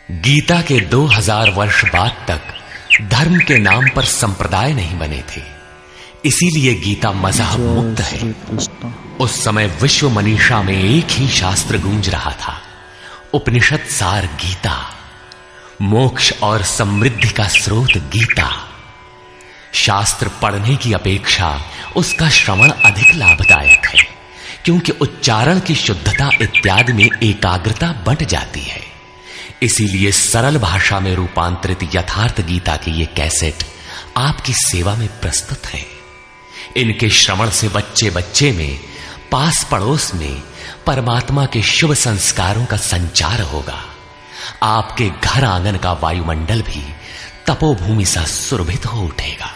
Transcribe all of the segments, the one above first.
गीता के 2000 वर्ष बाद तक धर्म के नाम पर संप्रदाय नहीं बने थे, इसीलिए गीता मजहब मुक्त है। उस समय विश्व मनीषा में एक ही शास्त्र गूंज रहा था, उपनिषद सार गीता, मोक्ष और समृद्धि का स्रोत गीता। शास्त्र पढ़ने की अपेक्षा उसका श्रवण अधिक लाभदायक है, क्योंकि उच्चारण की शुद्धता इत्यादि में एकाग्रता बंट जाती है। इसीलिए सरल भाषा में रूपांतरित यथार्थ गीता की ये कैसेट आपकी सेवा में प्रस्तुत है। इनके श्रवण से बच्चे बच्चे में, पास पड़ोस में परमात्मा के शुभ संस्कारों का संचार होगा। आपके घर आंगन का वायुमंडल भी तपोभूमि सा सुरभित हो उठेगा।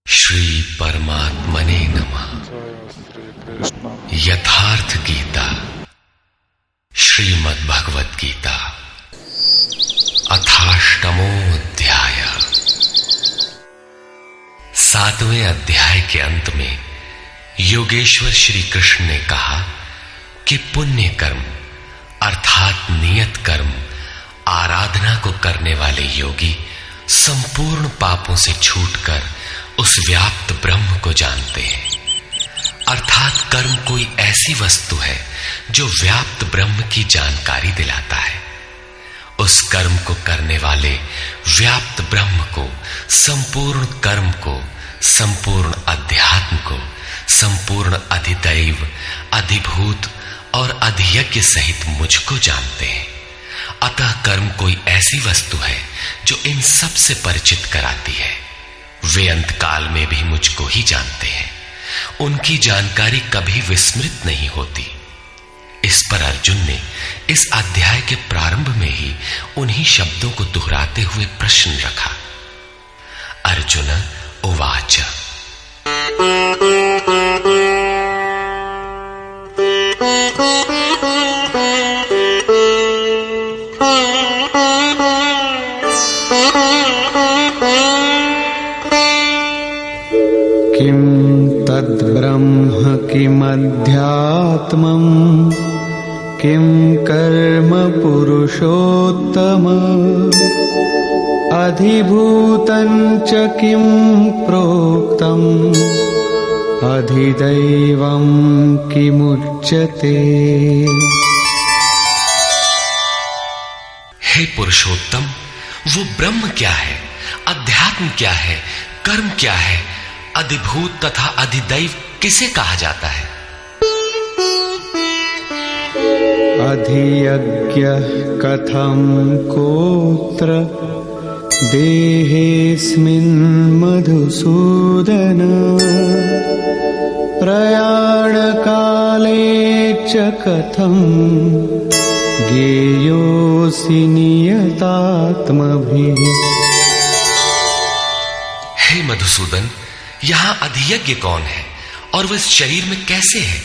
श्री परमात्मने नमः। यथार्थ गीता, श्रीमद् भगवत गीता, अथाष्टमो अध्याय। 7वें अध्याय के अंत में योगेश्वर श्री कृष्ण ने कहा कि पुण्य कर्म अर्थात नियत कर्म आराधना को करने वाले योगी संपूर्ण पापों से छूटकर उस व्याप्त ब्रह्म को जानते हैं। अर्थात कर्म कोई ऐसी वस्तु है जो व्याप्त ब्रह्म की जानकारी दिलाता है। उस कर्म को करने वाले व्याप्त ब्रह्म को, संपूर्ण कर्म को, संपूर्ण अध्यात्म को, संपूर्ण अधिदैव, अधिभूत और अधियज्ञ सहित मुझको जानते हैं। अतः कर्म कोई ऐसी वस्तु है जो इन सब से परिचित कराती है। वे अंतकाल में भी मुझको ही जानते हैं। उनकी जानकारी कभी विस्मृत नहीं होती। इस पर अर्जुन ने इस अध्याय के प्रारंभ में ही उन्हीं शब्दों को दोहराते हुए प्रश्न रखा। अर्जुन उवाच। किं तद्ब्रह्म किमध्यात्मम् किं कर्म पुरुषोत्तम अधिभूतं च किं प्रोक्तम् अधिदैवं किमुच्यते। हे पुरुषोत्तम, वो ब्रह्म क्या है, अध्यात्म क्या है, कर्म क्या है, अधिभूत तथा अधिदैव किसे कहा जाता है? अधियज्ञः कथं कोत्र देहेऽस्मिन् मधुसूदन प्रयाणकाले च कथं ज्ञेयोऽसि नियतात्मभिः। हे मधुसूदन, यहां अधियज्ञ कौन है और वह इस शरीर में कैसे है?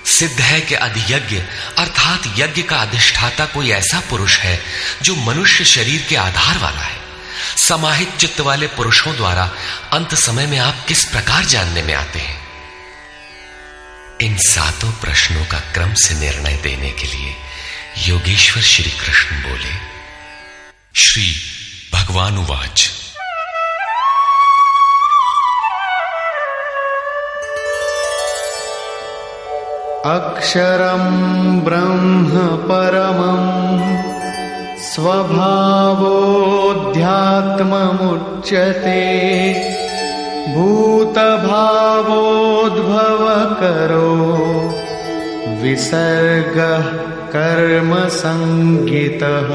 सिद्ध है कि अधियज्ञ अर्थात यज्ञ का अधिष्ठाता कोई ऐसा पुरुष है जो मनुष्य शरीर के आधार वाला है। समाहित चित्त वाले पुरुषों द्वारा अंत समय में आप किस प्रकार जानने में आते हैं? इन 7 प्रश्नों का क्रम से निर्णय देने के लिए योगेश्वर श्री कृष्ण बोले। श्री भगवान उवाच। अक्षरं ब्रह्म परमं स्वभावोऽध्यात्ममुच्यते भूतभावोद्भवकरो विसर्गः कर्म संज्ञितः।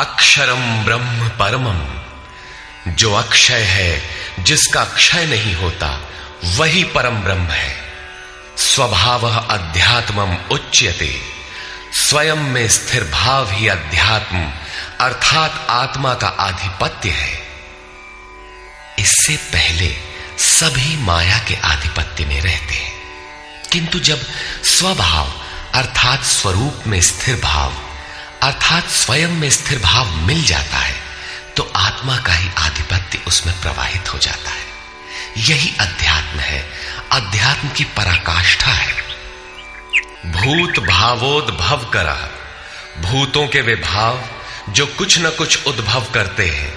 अक्षरम ब्रह्म परमम, जो अक्षय है, जिसका क्षय नहीं होता, वही परम ब्रह्म है। स्वभावः अध्यात्मम उच्यते, स्वयं में स्थिर भाव ही अध्यात्म अर्थात आत्मा का आधिपत्य है। इससे पहले सभी माया के आधिपत्य में रहते हैं, किंतु जब स्वभाव अर्थात स्वरूप में स्थिर भाव अर्थात स्वयं में स्थिर भाव मिल जाता है तो आत्मा का ही आधिपत्य उसमें प्रवाहित हो जाता है। यही अध्यात्म है, अध्यात्म की पराकाष्ठा है। भूत भावोद्भव करा, भूतों के वे भाव जो कुछ न कुछ उद्भव करते हैं,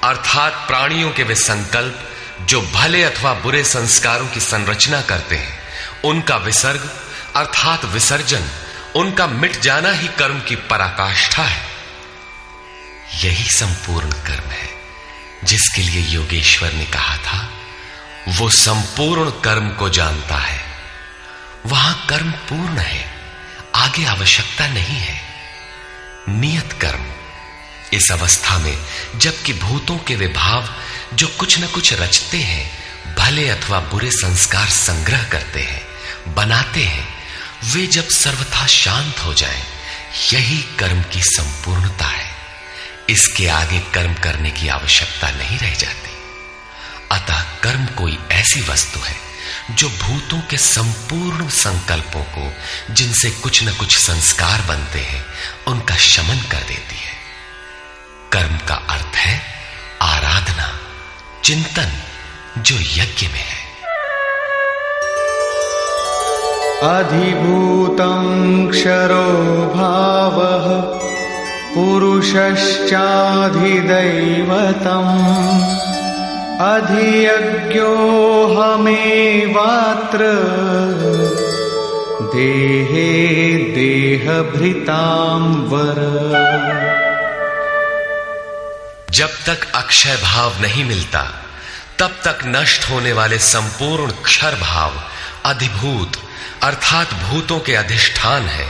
अर्थात प्राणियों के वे संकल्प जो भले अथवा बुरे संस्कारों की संरचना करते हैं, उनका विसर्ग अर्थात विसर्जन, उनका मिट जाना ही कर्म की पराकाष्ठा है। यही संपूर्ण कर्म है जिसके लिए योगेश्वर ने कहा था, वो संपूर्ण कर्म को जानता है। वहां कर्म पूर्ण है, आगे आवश्यकता नहीं है। नियत कर्म, इस अवस्था में जबकि भूतों के वे भाव जो कुछ न कुछ रचते हैं, भले अथवा बुरे संस्कार संग्रह करते हैं, बनाते हैं, वे जब सर्वथा शांत हो जाएं, यही कर्म की संपूर्णता है। इसके आगे कर्म करने की आवश्यकता नहीं रह जाती। अतः कर्म कोई ऐसी वस्तु है जो भूतों के संपूर्ण संकल्पों को, जिनसे कुछ न कुछ संस्कार बनते हैं, उनका शमन कर देती है। कर्म का अर्थ है आराधना, चिंतन, जो यज्ञ में है। अधिभूतं क्षरो भावः पुरुषश्चाधिदैवतम् अधियज्ञोऽहमेवात्र देहे देहभृतां वर। जब तक अक्षय भाव नहीं मिलता तब तक नष्ट होने वाले संपूर्ण क्षर भाव अधिभूत अर्थात भूतों के अधिष्ठान है।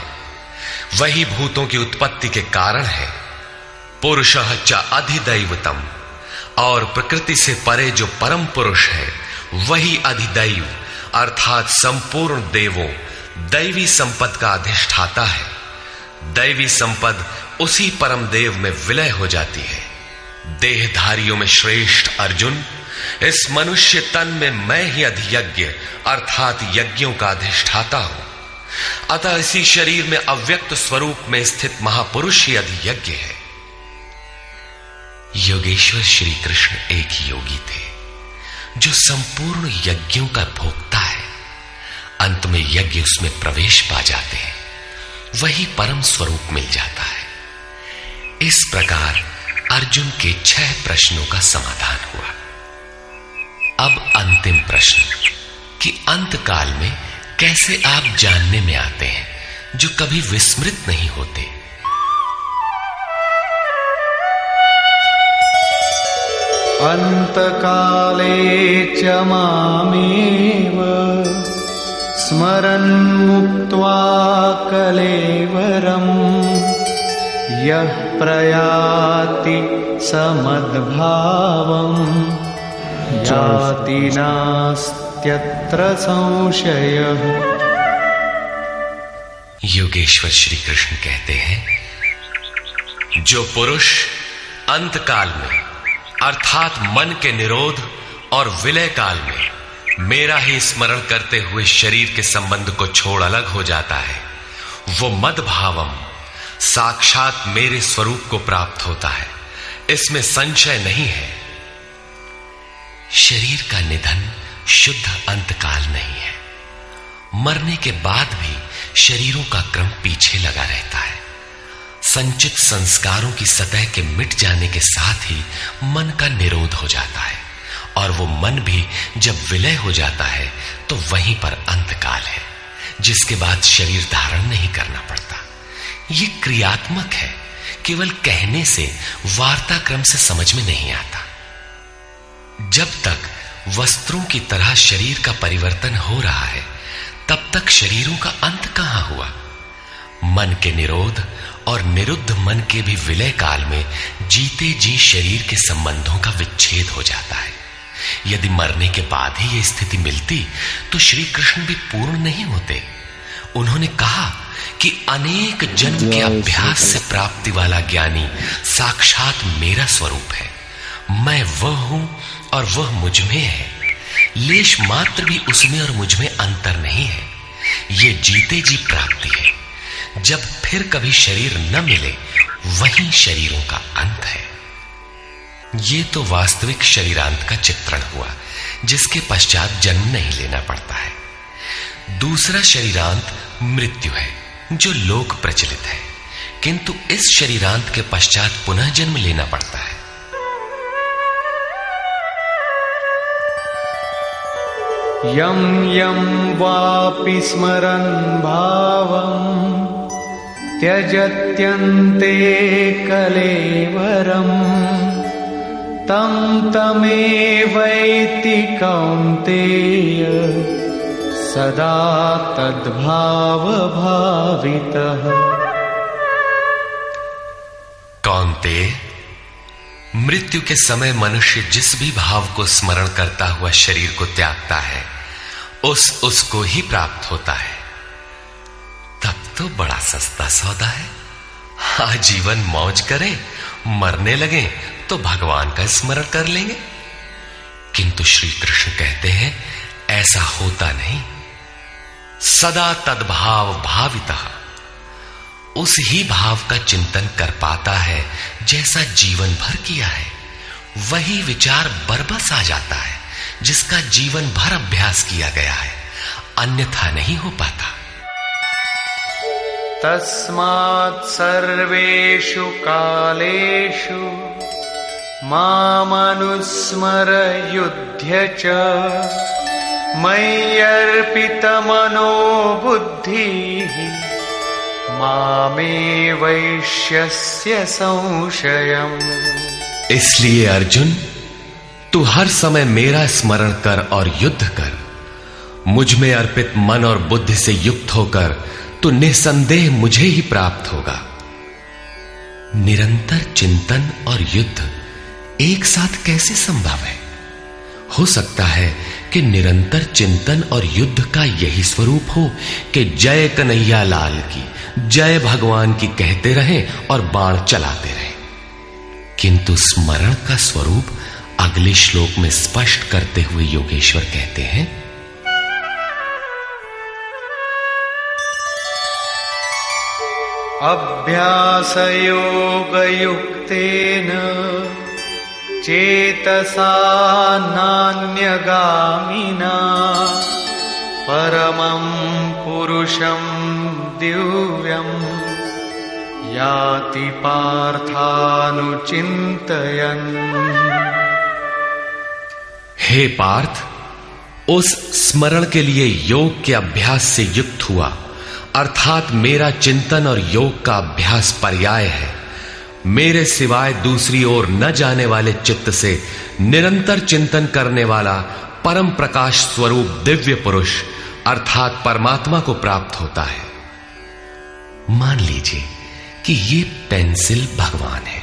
वही भूतों की उत्पत्ति के कारण है। पुरुषः च अधिदैवतम, और प्रकृति से परे जो परम पुरुष है वही अधिदैव अर्थात संपूर्ण देवों, दैवी संपद का अधिष्ठाता है। दैवी संपद उसी परम देव में विलय हो जाती है। देहधारियों में श्रेष्ठ अर्जुन, इस मनुष्य तन में मैं ही अधियज्ञ अर्थात यज्ञों का अधिष्ठाता हूं। अतः इसी शरीर में अव्यक्त स्वरूप में स्थित महापुरुष ही अधियज्ञ है। योगेश्वर श्री कृष्ण एक योगी थे जो संपूर्ण यज्ञों का भोक्ता है। अंत में यज्ञ उसमें प्रवेश पा जाते हैं, वही परम स्वरूप मिल जाता है। इस प्रकार अर्जुन के 6 प्रश्नों का समाधान हुआ। अब अंतिम प्रश्न कि अंत काल में कैसे आप जानने में आते हैं जो कभी विस्मृत नहीं होते। अंतकाले च मामेव स्मरन् मुक्त्वा कलेवरम् यः प्रयाति समद्भावम् याति नास्त्यत्र संशयः। योगेश्वर श्री कृष्ण कहते हैं, जो पुरुष अंतकाल में अर्थात मन के निरोध और विलय काल में मेरा ही स्मरण करते हुए शरीर के संबंध को छोड़ अलग हो जाता है, वो मद्भावम साक्षात मेरे स्वरूप को प्राप्त होता है। इसमें संशय नहीं है। शरीर का निधन शुद्ध अंतकाल नहीं है। मरने के बाद भी शरीरों का क्रम पीछे लगा रहता है। संचित संस्कारों की सतह के मिट जाने के साथ ही मन का निरोध हो जाता है, और वो मन भी जब विलय हो जाता है तो वहीं पर अंतकाल है, जिसके बाद शरीर धारण नहीं करना पड़ता। ये क्रियात्मक है, केवल कहने से वार्ता क्रम से समझ में नहीं आता। जब तक वस्त्रों की तरह शरीर का परिवर्तन हो रहा है तब तक शरीरों का अंत कहां हुआ। मन के निरोध और निरुद्ध मन के भी विलय काल में जीते जी शरीर के संबंधों का विच्छेद हो जाता है। यदि मरने के बाद ही यह स्थिति मिलती तो श्री कृष्ण भी पूर्ण नहीं होते। उन्होंने कहा कि अनेक जन्म के अभ्यास से प्राप्ति वाला ज्ञानी साक्षात मेरा स्वरूप है। मैं वह हूं और वह मुझ में है। लेश मात्र भी उसमें और मुझ में अंतर नहीं है। ये जीते जी प्राप्ति है। जब फिर कभी शरीर न मिले वही शरीरों का अंत है। ये तो वास्तविक शरीरांत का चित्रण हुआ, जिसके पश्चात जन्म नहीं लेना पड़ता है। दूसरा शरीरांत मृत्यु है, जो लोक प्रचलित है, किंतु इस शरीरांत के पश्चात पुनः जन्म लेना पड़ता है। यं यं वापि स्मरन् भावं त्यजत्यन्ते कलेवरम् तं तमेवैति कौन्तेय सदा तद्भावभावितः। कौन्तेय, मृत्यु के समय मनुष्य जिस भी भाव को स्मरण करता हुआ शरीर को त्यागता है, उसको ही प्राप्त होता है। तब तो बड़ा सस्ता सौदा है। आजीवन मौज करें, मरने लगे तो भगवान का स्मरण कर लेंगे। किंतु श्री कृष्ण कहते हैं ऐसा होता नहीं। सदा तद्भाव भावितः, उस ही भाव का चिंतन कर पाता है जैसा जीवन भर किया है। वही विचार बरबस आ जाता है जिसका जीवन भर अभ्यास किया गया है, अन्यथा नहीं हो पाता। तस्मात् सर्वेषु कालेषु मामनुस्मर युध्य च मय्यर्पितमनो बुद्धिः मामे वैश्यस्य संशयम्। इसलिए अर्जुन, तू हर समय मेरा स्मरण कर और युद्ध कर। मुझ में अर्पित मन और बुद्धि से युक्त होकर तो निसंदेह मुझे ही प्राप्त होगा। निरंतर चिंतन और युद्ध एक साथ कैसे संभव है? हो सकता है कि निरंतर चिंतन और युद्ध का यही स्वरूप हो कि जय कन्हैया लाल की, जय भगवान की कहते रहें और बाण चलाते रहें। किंतु स्मरण का स्वरूप अगले श्लोक में स्पष्ट करते हुए योगेश्वर कहते हैं, अभ्यासयोगयुक्तेन चेतसा नान्यगामिना परमं पुरुषं दिव्यं याति पार्थानुचिन्तयन्। हे पार्थ, उस स्मरण के लिए योग के अभ्यास से युक्त हुआ, अर्थात मेरा चिंतन और योग का अभ्यास पर्याय है। मेरे सिवाय दूसरी ओर न जाने वाले चित्त से निरंतर चिंतन करने वाला परम प्रकाश स्वरूप दिव्य पुरुष अर्थात परमात्मा को प्राप्त होता है। मान लीजिए कि ये पेंसिल भगवान है,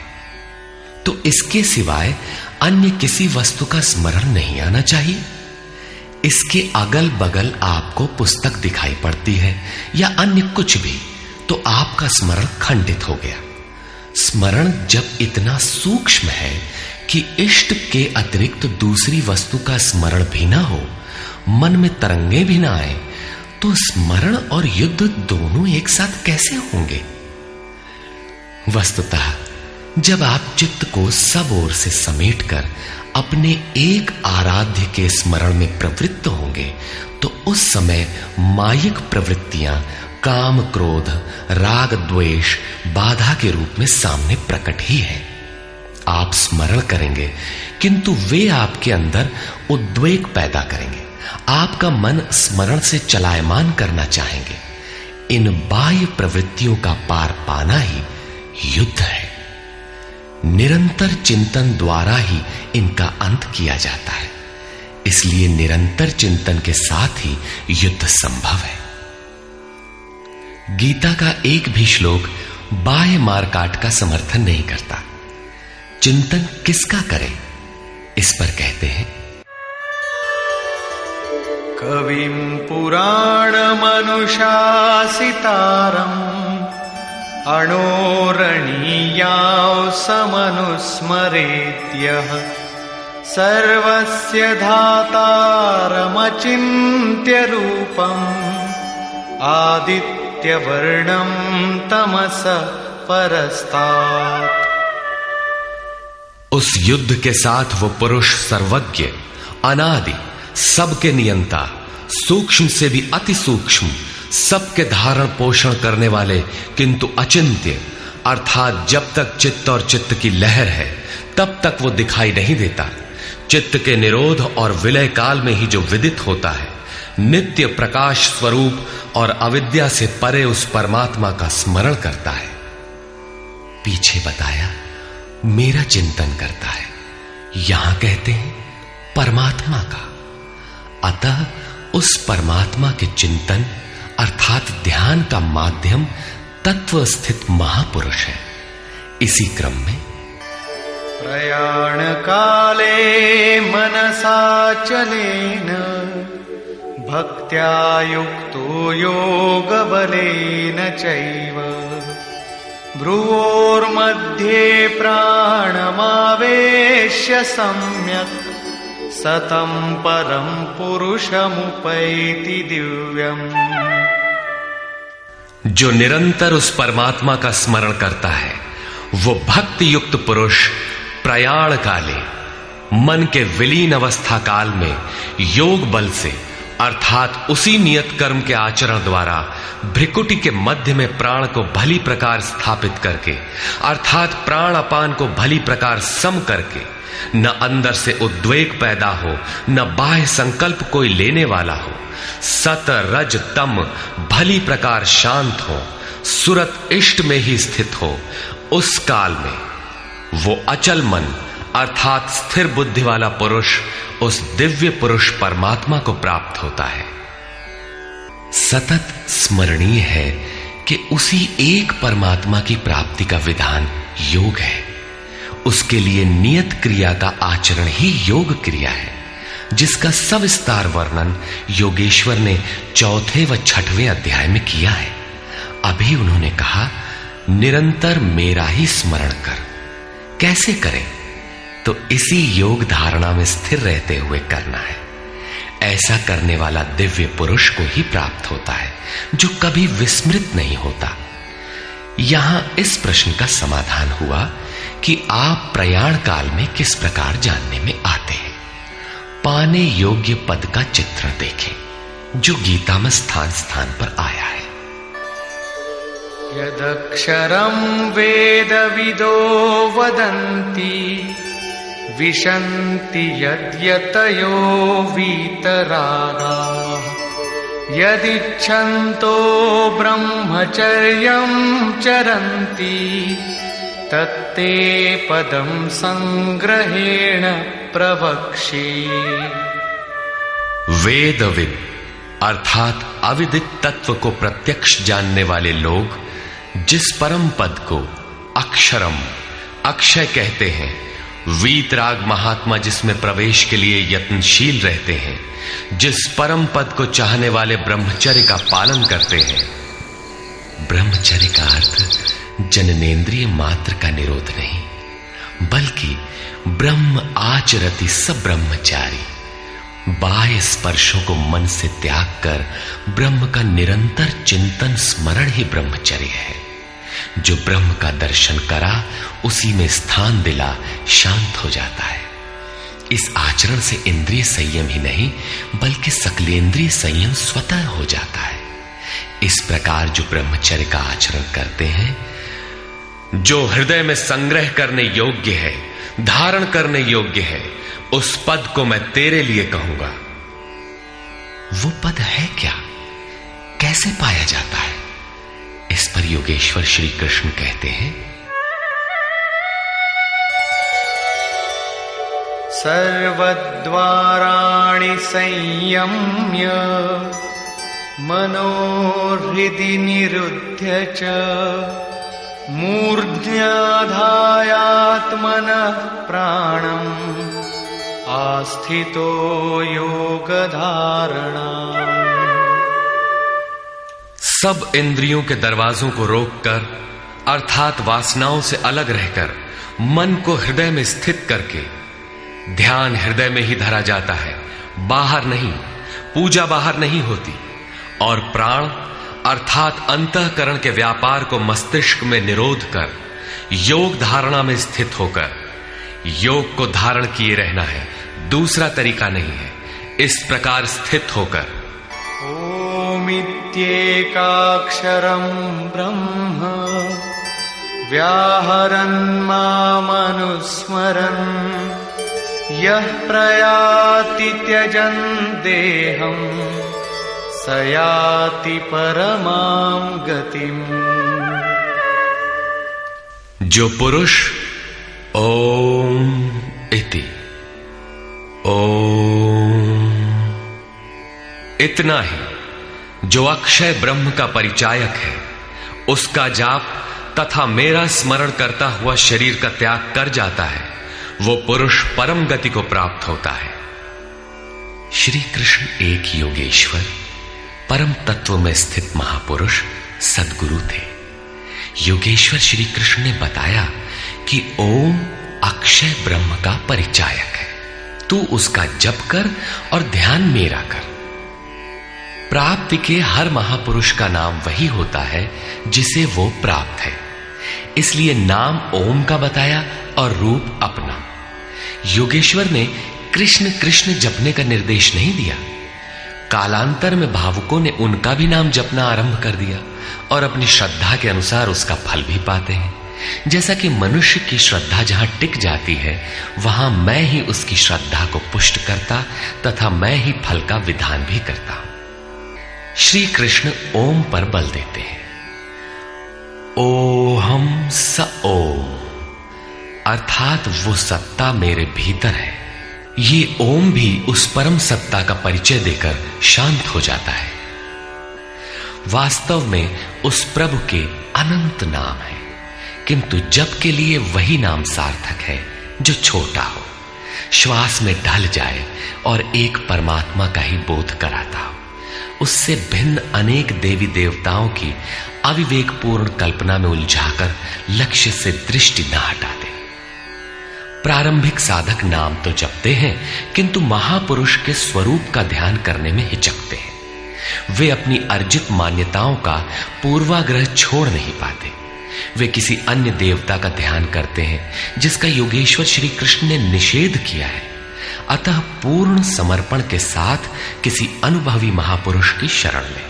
तो इसके सिवाय अन्य किसी वस्तु का स्मरण नहीं आना चाहिए। इसके अगल बगल आपको पुस्तक दिखाई पड़ती है या अन्य कुछ भी, तो आपका स्मरण खंडित हो गया। स्मरण जब इतना सूक्ष्म है कि इष्ट के अतिरिक्त दूसरी वस्तु का स्मरण भी ना हो, मन में तरंगे भी ना आए, तो स्मरण और युद्ध दोनों एक साथ कैसे होंगे? वस्तुतः जब आप चित्त को सब ओर से समेटकर अपने एक आराध्य के स्मरण में प्रवृत्त होंगे, तो उस समय मायिक प्रवृत्तियां काम, क्रोध, राग, द्वेष बाधा के रूप में सामने प्रकट ही है। आप स्मरण करेंगे किंतु वे आपके अंदर उद्वेग पैदा करेंगे। आपका मन स्मरण से चलायमान करना चाहेंगे। इन बाह्य प्रवृत्तियों का पार पाना ही युद्ध है। निरंतर चिंतन द्वारा ही इनका अंत किया जाता है। इसलिए निरंतर चिंतन के साथ ही युद्ध संभव है। गीता का एक भी श्लोक बाह्य मारकाट का समर्थन नहीं करता। चिंतन किसका करें, इस पर कहते हैं, कविं पुराणमनुशासितारम् अणोरणीयां समनुस्मरेत्यः सर्वस्य धातारमचिन्त्य रूपम् आदित्यनाथं दैत्यवर्णं तमस परस्तात्। उस युद्ध के साथ वो पुरुष सर्वज्ञ, अनादि, सबके नियंता, सूक्ष्म से भी अति सूक्ष्म, सबके धारण पोषण करने वाले किंतु अचिंत्य, अर्थात जब तक चित्त और चित्त की लहर है तब तक वो दिखाई नहीं देता, चित्त के निरोध और विलय काल में ही जो विदित होता है, नित्य प्रकाश स्वरूप और अविद्या से परे उस परमात्मा का स्मरण करता है। पीछे बताया मेरा चिंतन करता है, यहां कहते हैं परमात्मा का। अतः उस परमात्मा के चिंतन अर्थात ध्यान का माध्यम तत्व स्थित महापुरुष है। इसी क्रम में प्रयाण काले मनसाचलेन भक्त्या युक्तो योग बलेन चैव भ्रुवोर्मध्ये प्राणमावेश्य सम्यक् सतं परं पुरुषमुपैति दिव्यम्। जो निरंतर उस परमात्मा का स्मरण करता है वो भक्ति युक्त पुरुष प्रयाण काले, मन के विलीन अवस्था काल में योग बल से अर्थात उसी नियत कर्म के आचरण द्वारा भ्रिकुटी के मध्य में प्राण को भली प्रकार स्थापित करके अर्थात प्राण अपान को भली प्रकार सम करके न अंदर से उद्वेग पैदा हो न बाह्य संकल्प कोई लेने वाला हो, सत रज तम भली प्रकार शांत हो, सुरत इष्ट में ही स्थित हो, उस काल में वो अचल मन अर्थात स्थिर बुद्धि वाला पुरुष उस दिव्य पुरुष परमात्मा को प्राप्त होता है। सतत स्मरणीय है कि उसी एक परमात्मा की प्राप्ति का विधान योग है। उसके लिए नियत क्रिया का आचरण ही योग क्रिया है, जिसका सविस्तार वर्णन योगेश्वर ने 4वें व 6वें अध्याय में किया है। अभी उन्होंने कहा निरंतर मेरा ही स्मरण कर। कैसे करें? तो इसी योग धारणा में स्थिर रहते हुए करना है। ऐसा करने वाला दिव्य पुरुष को ही प्राप्त होता है, जो कभी विस्मृत नहीं होता। यहां इस प्रश्न का समाधान हुआ कि आप प्रयाण काल में किस प्रकार जानने में आते हैं। पाने योग्य पद का चित्रण देखें, जो गीता में स्थान स्थान पर आया है। यदक्षरं वेदविदो वदन्ति विशन्ति यद्यतयो वीतरागाः यदिच्छन्तो ब्रह्मचर्यं चरन्ति तत्ते पदं संग्रहेण प्रवक्ष्ये। वेदविद अर्थात अविदित तत्व को प्रत्यक्ष जानने वाले लोग जिस परम पद को अक्षरम अक्षय कहते हैं, वीतराग महात्मा जिसमें प्रवेश के लिए यत्नशील रहते हैं, जिस परम पद को चाहने वाले ब्रह्मचर्य का पालन करते हैं। ब्रह्मचर्य का अर्थ जननेन्द्रिय मात्र का निरोध नहीं, बल्कि ब्रह्म आचरति सब ब्रह्मचारी, बाह्य स्पर्शों को मन से त्याग कर ब्रह्म का निरंतर चिंतन स्मरण ही ब्रह्मचर्य है। जो ब्रह्म का दर्शन करा उसी में स्थान दिला शांत हो जाता है। इस आचरण से इंद्रिय संयम ही नहीं बल्कि सकलेंद्रिय संयम स्वतः हो जाता है। इस प्रकार जो ब्रह्मचर्य का आचरण करते हैं, जो हृदय में संग्रह करने योग्य है, धारण करने योग्य है, उस पद को मैं तेरे लिए कहूंगा। वो पद है क्या? कैसे पाया जाता है? इस पर योगेश्वर श्री कृष्ण कहते हैं, सर्वद्वाराणि संयम्य मनोहृदि निरुध्य च मूर्ध्याधायात्मनः प्राणम् आस्थितो योगधारणा। सब इंद्रियों के दरवाजों को रोककर अर्थात वासनाओं से अलग रहकर मन को हृदय में स्थित करके ध्यान हृदय में ही धरा जाता है, बाहर नहीं। पूजा बाहर नहीं होती। और प्राण अर्थात अंतःकरण के व्यापार को मस्तिष्क में निरोध कर योग धारणा में स्थित होकर योग को धारण किए रहना है, दूसरा तरीका नहीं है। इस प्रकार स्थित होकर ओमित्येकाक्षरं ब्रह्म व्याहरन् मामनुस्मरन् यः प्रयाति त्यजन् देहं स याति परमां गतिम्। जो पुरुष ओम इति ओम इतना ही जो अक्षय ब्रह्म का परिचायक है, उसका जाप तथा मेरा स्मरण करता हुआ शरीर का त्याग कर जाता है, वो पुरुष परम गति को प्राप्त होता है। श्री कृष्ण एक योगेश्वर परम तत्व में स्थित महापुरुष सद्गुरु थे। योगेश्वर श्री कृष्ण ने बताया कि ओम अक्षय ब्रह्म का परिचायक है, तू उसका जप कर और ध्यान मेरा कर। प्राप्ति के हर महापुरुष का नाम वही होता है जिसे वो प्राप्त है, इसलिए नाम ओम का बताया और रूप अपना। योगेश्वर ने कृष्ण कृष्ण जपने का निर्देश नहीं दिया। कालांतर में भावुकों ने उनका भी नाम जपना आरंभ कर दिया और अपनी श्रद्धा के अनुसार उसका फल भी पाते हैं। जैसा कि मनुष्य की श्रद्धा जहां टिक जाती है, वहां मैं ही उसकी श्रद्धा को पुष्ट करता तथा मैं ही फल का विधान भी करता हूं। श्री कृष्ण ओम पर बल देते हैं। ओहम स ओम, अर्थात वो सत्ता मेरे भीतर है। ये ओम भी उस परम सत्ता का परिचय देकर शांत हो जाता है। वास्तव में उस प्रभु के अनंत नाम है, किंतु जप के लिए वही नाम सार्थक है जो छोटा हो, श्वास में ढल जाए और एक परमात्मा का ही बोध कराता हो। उससे भिन्न अनेक देवी देवताओं की अविवेकपूर्ण कल्पना में उलझाकर लक्ष्य से दृष्टि न हटाते। प्रारंभिक साधक नाम तो जपते हैं, किंतु महापुरुष के स्वरूप का ध्यान करने में हिचकते हैं। वे अपनी अर्जित मान्यताओं का पूर्वाग्रह छोड़ नहीं पाते। वे किसी अन्य देवता का ध्यान करते हैं जिसका योगेश्वर श्री कृष्ण ने निषेध किया है। अतः पूर्ण समर्पण के साथ किसी अनुभवी महापुरुष की शरण लें।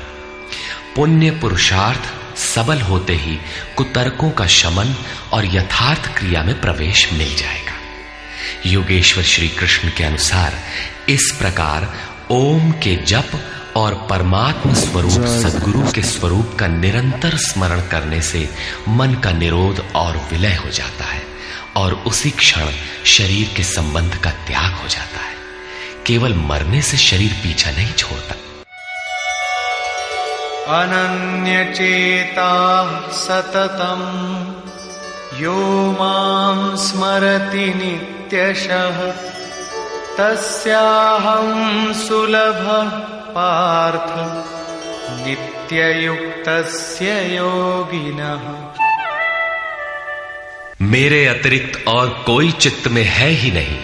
पुण्य पुरुषार्थ सबल होते ही कुतर्कों का शमन और यथार्थ क्रिया में प्रवेश मिल जाएगा। योगेश्वर श्री कृष्ण के अनुसार इस प्रकार ओम के जप और परमात्म स्वरूप सद्गुरु के स्वरूप का निरंतर स्मरण करने से मन का निरोध और विलय हो जाता है और उसी क्षण शरीर के संबंध का त्याग हो जाता है। केवल मरने से शरीर पीछा नहीं छोड़ता। अनन्यचेता सततम यो मां स्मरति नित्यशः तस्याहं सुलभः पार्थ नित्ययुक्तस्य योगिनः। मेरे अतिरिक्त और कोई चित्त में है ही नहीं।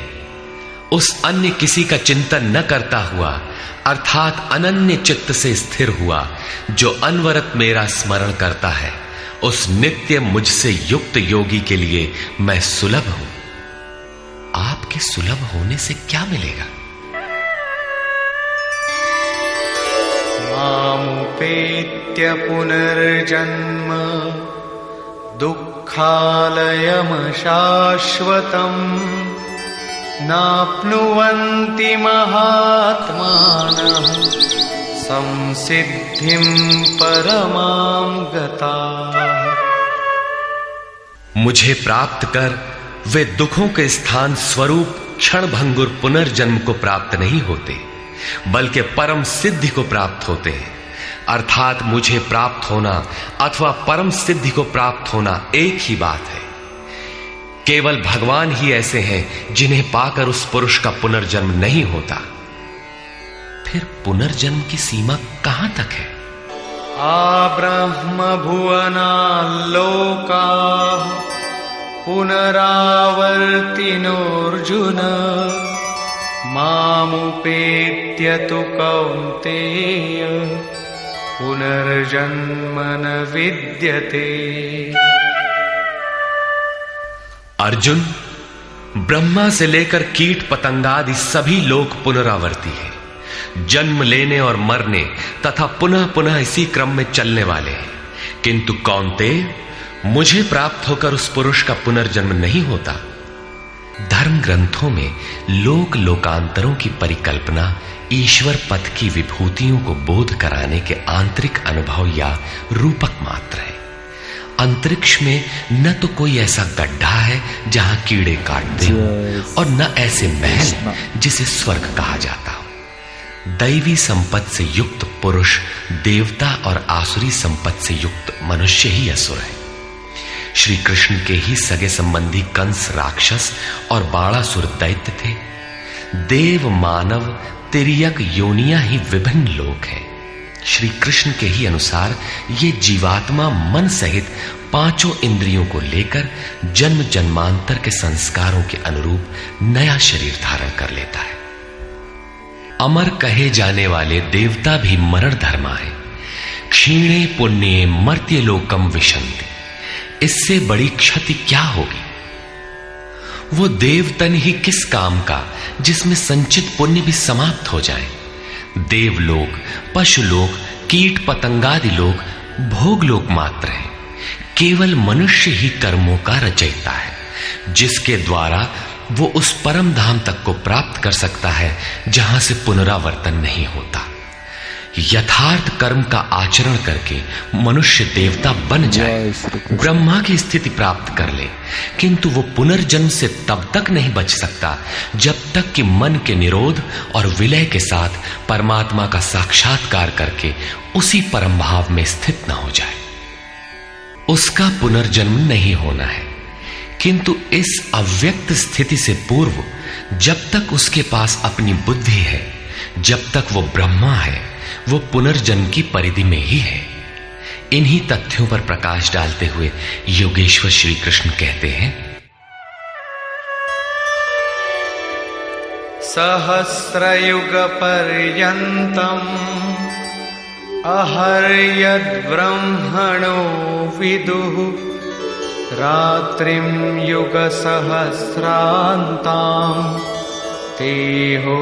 उस अन्य किसी का चिंतन न करता हुआ अर्थात अनन्य चित्त से स्थिर हुआ जो अनवरत मेरा स्मरण करता है, उस नित्य मुझसे युक्त योगी के लिए मैं सुलभ हूं। आपके सुलभ होने से क्या मिलेगा? मामुपेत्य पुनर्जन्म दुःखालयम शाश्वतम् नाप्नुवन्ति महात्मानः संसिद्धिं परमां गताः। मुझे प्राप्त कर वे दुखों के स्थान स्वरूप क्षणभंगुर पुनर्जन्म को प्राप्त नहीं होते, बल्कि परम सिद्धि को प्राप्त होते हैं। अर्थात मुझे प्राप्त होना अथवा परम सिद्धि को प्राप्त होना एक ही बात है। केवल भगवान ही ऐसे हैं जिन्हें पाकर उस पुरुष का पुनर्जन्म नहीं होता। फिर पुनर्जन्म की सीमा कहां तक है? आब्रह्म भुवनाल्लोकाः पुनरावर्तिनोऽर्जुन मामुपेत्य तु कौन्तेय पुनर्जन्म न विद्यते। अर्जुन, ब्रह्मा से लेकर कीट पतंगादि सभी लोग पुनरावर्ती हैं, जन्म लेने और मरने तथा पुनः पुनः इसी क्रम में चलने वाले हैं। किंतु कौन्तेय, मुझे प्राप्त होकर उस पुरुष का पुनर्जन्म नहीं होता। धर्म ग्रंथों में लोक लोकांतरों की परिकल्पना ईश्वर पद की विभूतियों को बोध कराने के आंतरिक अनुभव या रूपक मात्र है। अंतरिक्ष में न तो कोई ऐसा गड्ढा है जहां कीड़े काटते हो और न ऐसे महल जिसे स्वर्ग कहा जाता हो। दैवी संपत्ति से युक्त पुरुष देवता और आसुरी संपत्ति से युक्त मनुष्य ही असुर है। श्री कृष्ण के ही सगे संबंधी कंस राक्षस और बाणासुर दैत्य थे। देव मानव तिर्यक योनियां ही विभिन्न लोक हैं। श्री कृष्ण के ही अनुसार ये जीवात्मा मन सहित पांचों इंद्रियों को लेकर जन्म जन्मांतर के संस्कारों के अनुरूप नया शरीर धारण कर लेता है। अमर कहे जाने वाले देवता भी मरण धर्मा है। क्षीणे पुण्ये मर्त्य लोकम विशन्ति। इससे बड़ी क्षति क्या होगी? वो देवतन ही किस काम का जिसमें संचित पुण्य भी समाप्त हो जाए। देवलोक, पशुलोक, कीट पतंगादि लोक भोग लोक मात्र है। केवल मनुष्य ही कर्मों का रचयिता है, जिसके द्वारा वो उस परम धाम तक को प्राप्त कर सकता है जहां से पुनरावर्तन नहीं होता। यथार्थ कर्म का आचरण करके मनुष्य देवता बन जाए, ब्रह्मा की स्थिति प्राप्त कर ले, किंतु वो पुनर्जन्म से तब तक नहीं बच सकता जब तक कि मन के निरोध और विलय के साथ परमात्मा का साक्षात्कार करके उसी परम भाव में स्थित न हो जाए। उसका पुनर्जन्म नहीं होना है, किंतु इस अव्यक्त स्थिति से पूर्व जब तक उसके पास अपनी बुद्धि है, जब तक वो ब्रह्मा है, वो पुनर्जन्म की परिधि में ही है। इन्हीं तथ्यों पर प्रकाश डालते हुए योगेश्वर श्री कृष्ण कहते हैं, सहस्रयुग पर्यन्तम् अहर्यद् ब्रह्मणो विदुः रात्रिं युग सहस्रान्ताम् तेहोरात्रविदो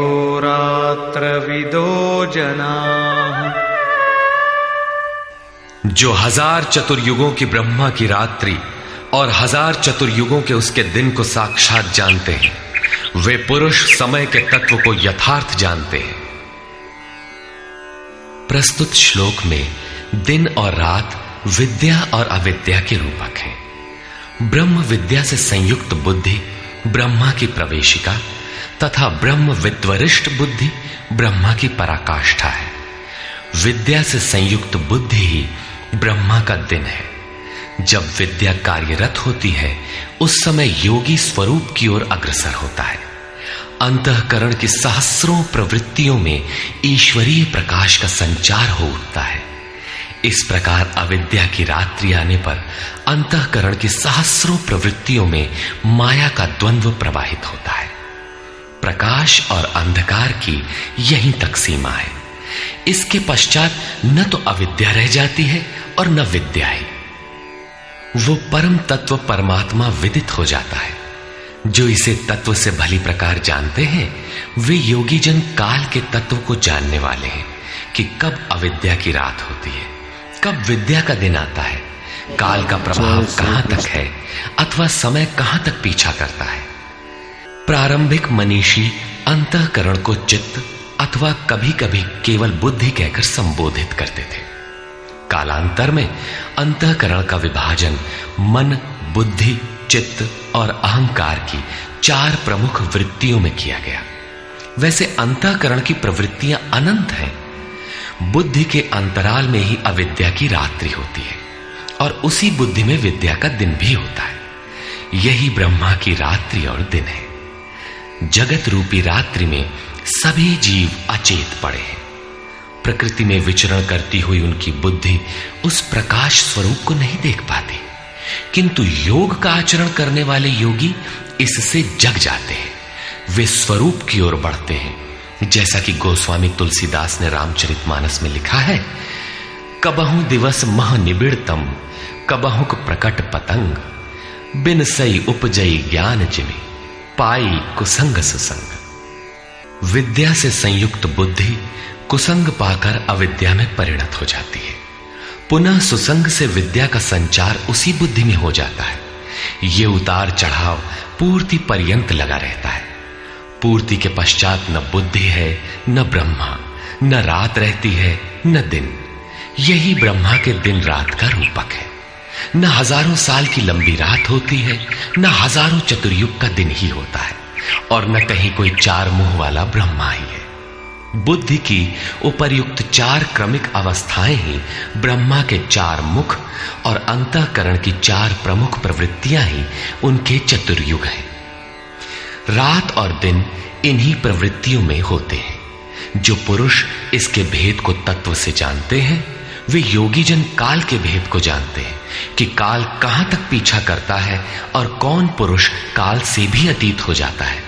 जनाः। जो 1000 चतुर्युगों की ब्रह्मा की रात्रि और 1000 चतुर्युगों के उसके दिन को साक्षात जानते हैं, वे पुरुष समय के तत्व को यथार्थ जानते हैं। प्रस्तुत श्लोक में दिन और रात विद्या और अविद्या के रूपक हैं। ब्रह्म विद्या से संयुक्त बुद्धि ब्रह्मा की प्रवेशिका तथा ब्रह्म विद्वरिष्ठ बुद्धि ब्रह्मा की पराकाष्ठा है। विद्या से संयुक्त बुद्धि ही ब्रह्मा का दिन है। जब विद्या कार्यरत होती है उस समय योगी स्वरूप की ओर अग्रसर होता है। अंतःकरण की सहस्रों प्रवृत्तियों में ईश्वरीय प्रकाश का संचार हो उठता है। इस प्रकार अविद्या की रात्रि आने पर अंतःकरण की सहस्रों प्रवृत्तियों में माया का द्वंद्व प्रवाहित होता है। प्रकाश और अंधकार की यहीं तक सीमा है। इसके पश्चात न तो अविद्या रह जाती है और न विद्या ही। वो परम तत्व परमात्मा विदित हो जाता है। जो इसे तत्व से भली प्रकार जानते हैं वे योगी जन काल के तत्व को जानने वाले हैं कि कब अविद्या की रात होती है, कब विद्या का दिन आता है, काल का प्रभाव कहां तक है अथवा समय कहां तक पीछा करता है। प्रारंभिक मनीषी अंतःकरण को चित्त अथवा कभी कभी केवल बुद्धि कहकर संबोधित करते थे। कालांतर में अंतःकरण का विभाजन मन, बुद्धि, चित्त और अहंकार की 4 प्रमुख वृत्तियों में किया गया। वैसे अंतःकरण की प्रवृत्तियां अनंत हैं। बुद्धि के अंतराल में ही अविद्या की रात्रि होती है और उसी बुद्धि में विद्या का दिन भी होता है। यही ब्रह्मा की रात्रि और दिन है। जगत रूपी रात्रि में सभी जीव अचेत पड़े हैं। प्रकृति में विचरण करती हुई उनकी बुद्धि उस प्रकाश स्वरूप को नहीं देख पाती, किंतु योग का आचरण करने वाले योगी इससे जग जाते हैं। वे स्वरूप की ओर बढ़ते हैं। जैसा कि गोस्वामी तुलसीदास ने रामचरितमानस में लिखा है, कबहु दिवस मह निबिड़तम, कबहुक प्रकट पतंग, बिन सई उपजई ज्ञान जिमि, पाई कुसंग सुसंग। विद्या से संयुक्त बुद्धि कुसंग पाकर अविद्या में परिणत हो जाती है। पुनः सुसंग से विद्या का संचार उसी बुद्धि में हो जाता है। ये उतार चढ़ाव पूर्ति पर्यंत लगा रहता है। पूर्ति के पश्चात न बुद्धि है न ब्रह्मा, न रात रहती है न दिन। यही ब्रह्मा के दिन रात का रूपक है। न हजारों साल की लंबी रात होती है, न हजारों चतुर्युग का दिन ही होता है, और न कहीं कोई चार मुंह वाला ब्रह्मा ही है। बुद्धि की उपर्युक्त चार क्रमिक अवस्थाएं ही ब्रह्मा के चार मुख और अंतःकरण की चार प्रमुख प्रवृत्तियां ही उनके चतुर्युग हैं। रात और दिन इन्हीं प्रवृत्तियों में होते हैं। जो पुरुष इसके भेद को तत्व से जानते हैं, वे योगी जन काल के भेद को जानते हैं कि काल कहां तक पीछा करता है और कौन पुरुष काल से भी अतीत हो जाता है।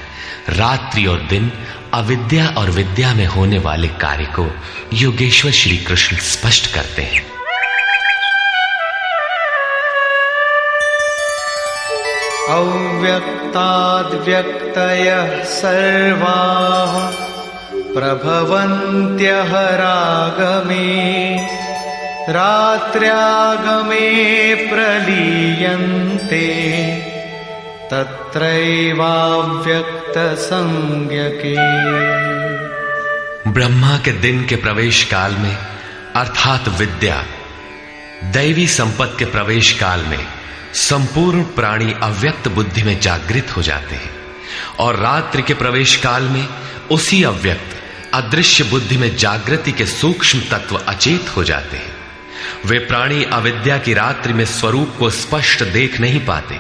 रात्रि और दिन, अविद्या और विद्या में होने वाले कार्य को योगेश्वर श्री कृष्ण स्पष्ट करते हैं। अव्यक्ताद् व्यक्तयः सर्वाः प्रभवन्त्यः रागमे, रात्र्यागमे प्रलीयन्ते, तत्रैवाव्यक्त संज्ञके। ब्रह्मा के दिन के प्रवेश काल में अर्थात विद्या, दैवी संपत्ति के प्रवेश काल में संपूर्ण प्राणी अव्यक्त बुद्धि में जागृत हो जाते हैं, और रात्रि के प्रवेश काल में उसी अव्यक्त अदृश्य बुद्धि में जागृति के सूक्ष्म तत्व अचेत हो जाते हैं। वे प्राणी अविद्या की रात्रि में स्वरूप को स्पष्ट देख नहीं पाते,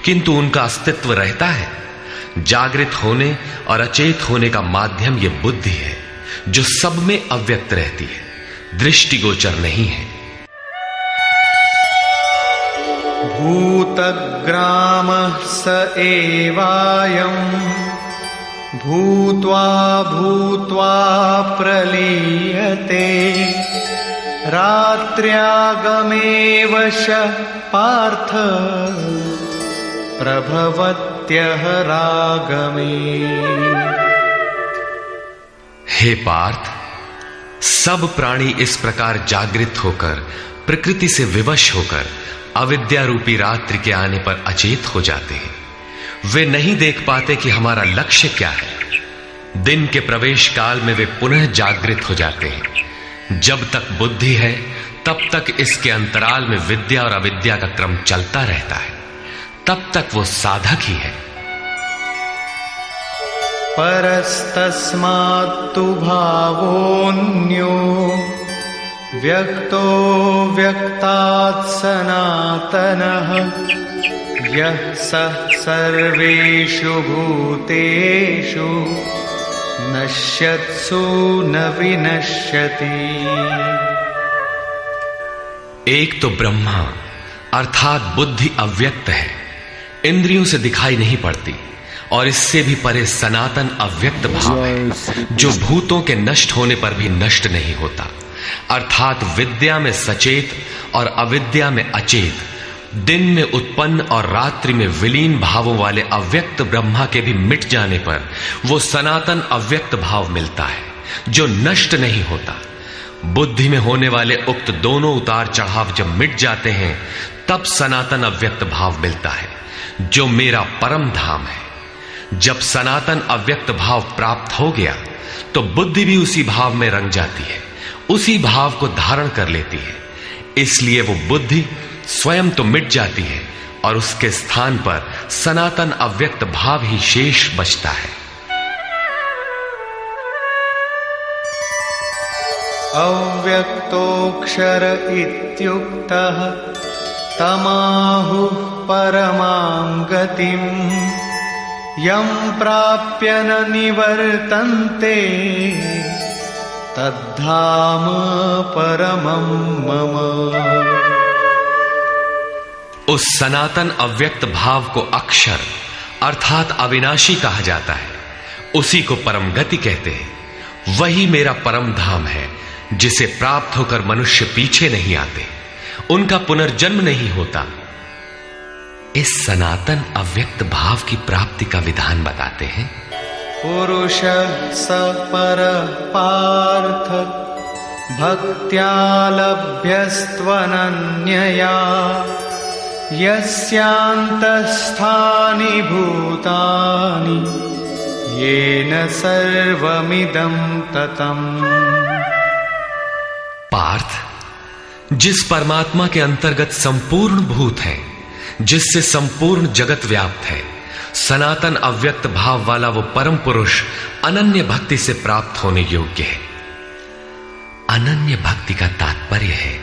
किंतु उनका अस्तित्व रहता है। जागृत होने और अचेत होने का माध्यम यह बुद्धि है, जो सब में अव्यक्त रहती है, दृष्टिगोचर नहीं है। भूतग्रामः स एवायम्, भूत्वा भूत्वा प्रलीयते, रात्र्यागमे वशः पार्थ, प्रभवत्यः रागमे। हे पार्थ, सब प्राणी इस प्रकार जागृत होकर, प्रकृति से विवश होकर अविद्या रूपी रात्रि के आने पर अचेत हो जाते हैं। वे नहीं देख पाते कि हमारा लक्ष्य क्या है। दिन के प्रवेश काल में वे पुनः जागृत हो जाते हैं। जब तक बुद्धि है तब तक इसके अंतराल में विद्या और अविद्या का क्रम चलता रहता है, तब तक वो साधक ही है। परस्तस्मात्तु भावोऽन्यो, व्यक्तो व्यक्तात् सनातनः, यः सः सर्वेषु भूतेषु नश्यत्सु न विनश्यति। एक तो ब्रह्मा अर्थात बुद्धि अव्यक्त है, इंद्रियों से दिखाई नहीं पड़ती, और इससे भी परे सनातन अव्यक्त भाव है, जो भूतों के नष्ट होने पर भी नष्ट नहीं होता। अर्थात विद्या में सचेत और अविद्या में अचेत, दिन में उत्पन्न और रात्रि में विलीन भावों वाले अव्यक्त ब्रह्मा के भी मिट जाने पर वो सनातन अव्यक्त भाव मिलता है, जो नष्ट नहीं होता। बुद्धि में होने वाले उक्त दोनों उतार चढ़ाव जब मिट जाते हैं, तब सनातन अव्यक्त भाव मिलता है, जो मेरा परम धाम है। जब सनातन अव्यक्त भाव प्राप्त हो गया तो बुद्धि भी उसी भाव में रंग जाती है, उसी भाव को धारण कर लेती है। इसलिए वो बुद्धि स्वयं तो मिट जाती है और उसके स्थान पर सनातन अव्यक्त भाव ही शेष बचता है। अव्यक्तोऽक्षर इत्युक्तः तमाहुः परमां गतिम्, यं प्राप्य न निवर्तन्ते, तद्धाम परमं मम। उस सनातन अव्यक्त भाव को अक्षर अर्थात अविनाशी कहा जाता है, उसी को परम गति कहते हैं। वही मेरा परम धाम है, जिसे प्राप्त होकर मनुष्य पीछे नहीं आते, उनका पुनर्जन्म नहीं होता। इस सनातन अव्यक्त भाव की प्राप्ति का विधान बताते हैं। पुरुष स पर पार्थ भक्त्या लभ्यस्त्वनन्यया यस्यान्तस्थानि भूतानि येन सर्वमिदं ततम्। पार्थ, जिस परमात्मा के अंतर्गत संपूर्ण भूत है, जिससे संपूर्ण जगत व्याप्त है, सनातन अव्यक्त भाव वाला वो परम पुरुष अनन्य भक्ति से प्राप्त होने योग्य है। अनन्य भक्ति का तात्पर्य है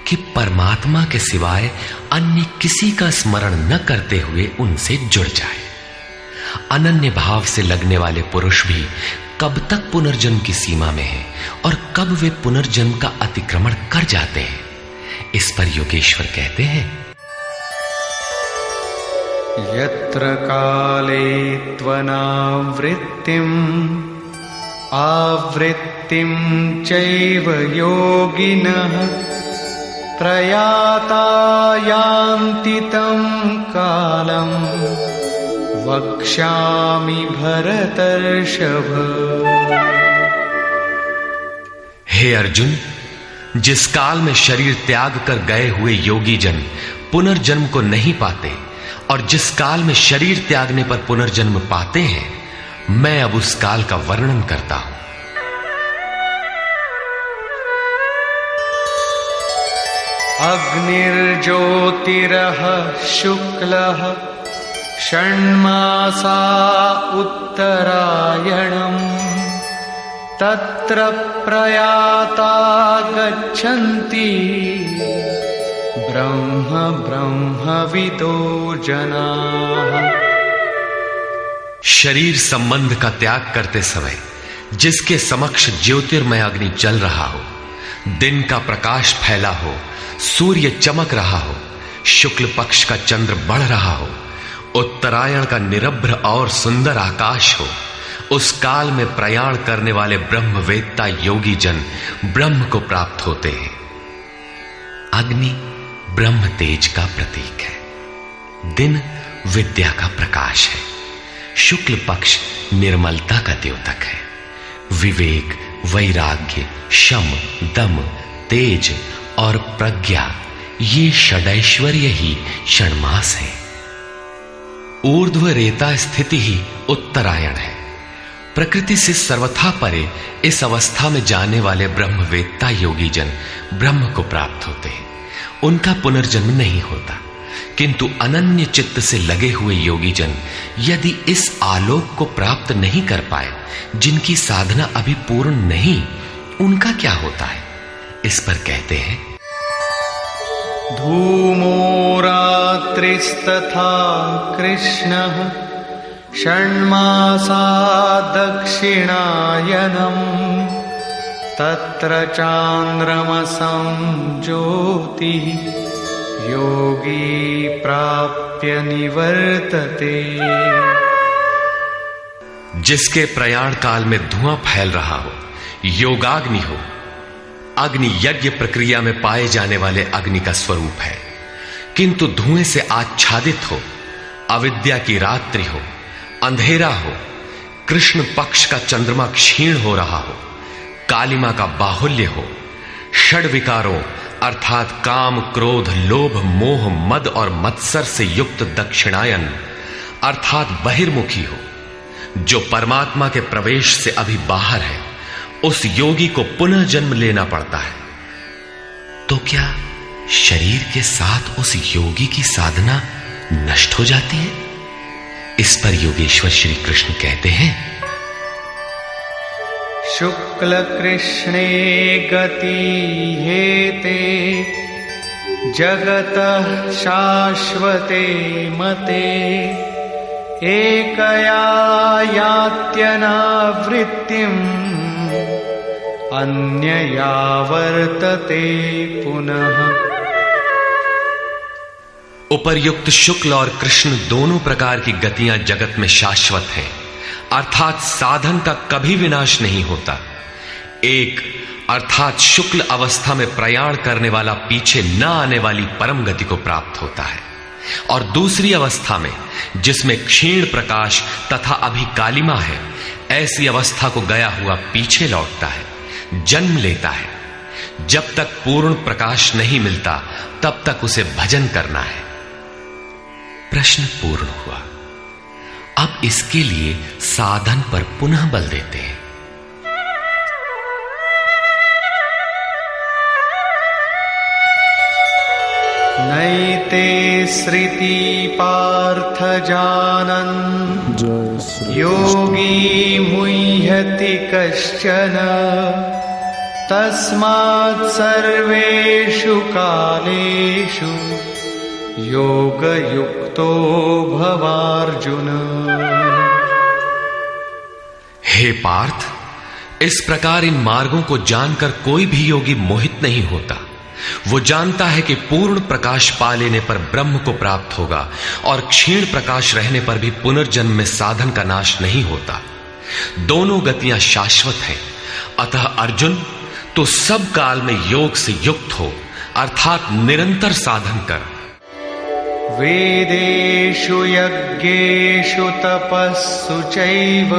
कि परमात्मा के सिवाय अन्य किसी का स्मरण न करते हुए उनसे जुड़ जाए। अनन्य भाव से लगने वाले पुरुष भी कब तक पुनर्जन्म की सीमा में है और कब वे पुनर्जन्म का अतिक्रमण कर जाते हैं, इस पर योगेश्वर कहते हैं। यत्र काले त्वनावृत्तिम् आवृत्तिं चैव योगिनः प्रयाता यान्ति तं कालं वक्ष्यामि भरतर्षभ। हे अर्जुन, जिस काल में शरीर त्याग कर गए हुए योगी जन पुनर्जन्म को नहीं पाते और जिस काल में शरीर त्यागने पर पुनर्जन्म पाते हैं, मैं अब उस काल का वर्णन करता हूं। अग्निर्ज्योतिरः शुक्लः षण्मासा उत्तरायणम् तत्र प्रयाता गच्छन्ति ब्रह्मविदो जनाः। शरीर संबंध का त्याग करते समय जिसके समक्ष ज्योतिर्मय अग्नि जल रहा हो, दिन का प्रकाश फैला हो, सूर्य चमक रहा हो, शुक्ल पक्ष का चंद्र बढ़ रहा हो, उत्तरायण का निरभ्र और सुंदर आकाश हो, उस काल में प्रयाण करने वाले ब्रह्मवेत्ता योगी जन ब्रह्म को प्राप्त होते हैं। अग्नि ब्रह्म तेज का प्रतीक है, दिन विद्या का प्रकाश है, शुक्ल पक्ष निर्मलता का द्योतक है, विवेक, वैराग्य, शम, दम, तेज और प्रज्ञा ये षडैश्वर्य ही षण्मास है। ऊर्ध्व रेता स्थिति ही उत्तरायण है। प्रकृति से सर्वथा परे इस अवस्था में जाने वाले ब्रह्मवेत्ता योगी जन ब्रह्म को प्राप्त होते हैं। उनका पुनर्जन्म नहीं होता, किंतु अनन्य चित्त से लगे हुए योगी जन यदि इस आलोक को प्राप्त नहीं कर पाए, जिनकी साधना अभी पूर्ण नहीं, उनका क्या होता है, इस पर कहते हैं। धूमो रात्रिस्तथा कृष्णः षण्मासा दक्षिणायनम् तत्र चान्द्रमसं ज्योतिः योगी प्राप्य निवर्तते। जिसके प्रयाण काल में धुआं फैल रहा हो, योगाग्नि हो, अग्नि यज्ञ प्रक्रिया में पाए जाने वाले अग्नि का स्वरूप है, किंतु धुएं से आच्छादित हो, अविद्या की रात्रि हो, अंधेरा हो, कृष्ण पक्ष का चंद्रमा क्षीण हो रहा हो, कालिमा का बाहुल्य हो, षड विकारों अर्थात काम, क्रोध, लोभ, मोह, मद और मत्सर से युक्त दक्षिणायन अर्थात बहिर्मुखी हो, जो परमात्मा के प्रवेश से अभी बाहर है, उस योगी को पुनः जन्म लेना पड़ता है। तो क्या शरीर के साथ उस योगी की साधना नष्ट हो जाती है? इस पर योगेश्वर श्री कृष्ण कहते हैं। शुक्ल कृष्णे गति हेते जगतः शाश्वते मते एकया यात्यनावृत्तिम् अन्यया वर्तते पुनः। उपर्युक्त शुक्ल और कृष्ण दोनों प्रकार की गतियां जगत में शाश्वत हैं, अर्थात साधन का कभी विनाश नहीं होता। एक अर्थात शुक्ल अवस्था में प्रयाण करने वाला पीछे न आने वाली परम गति को प्राप्त होता है, और दूसरी अवस्था में जिसमें क्षीण प्रकाश तथा अभी कालिमा है, ऐसी अवस्था को गया हुआ पीछे लौटता है, जन्म लेता है। जब तक पूर्ण प्रकाश नहीं मिलता तब तक उसे भजन करना है। प्रश्न पूर्ण हुआ। अब इसके लिए साधन पर पुनः बल देते हैं। नैते स्मृति पार्थ जानन् योगी मुह्यति कश्चन तस्मात् सर्वेषु कालेषु योगयुक्तो भवार्जुन। हे पार्थ, इस प्रकार इन मार्गों को जानकर कोई भी योगी मोहित नहीं होता। वो जानता है कि पूर्ण प्रकाश पा लेने पर ब्रह्म को प्राप्त होगा और क्षीण प्रकाश रहने पर भी पुनर्जन्म में साधन का नाश नहीं होता। दोनों गतियां शाश्वत हैं। अतः अर्जुन, तो सब काल में योग से युक्त हो, अर्थात निरंतर साधन कर। वेदेषु यज्ञेषु तपस्सु चैव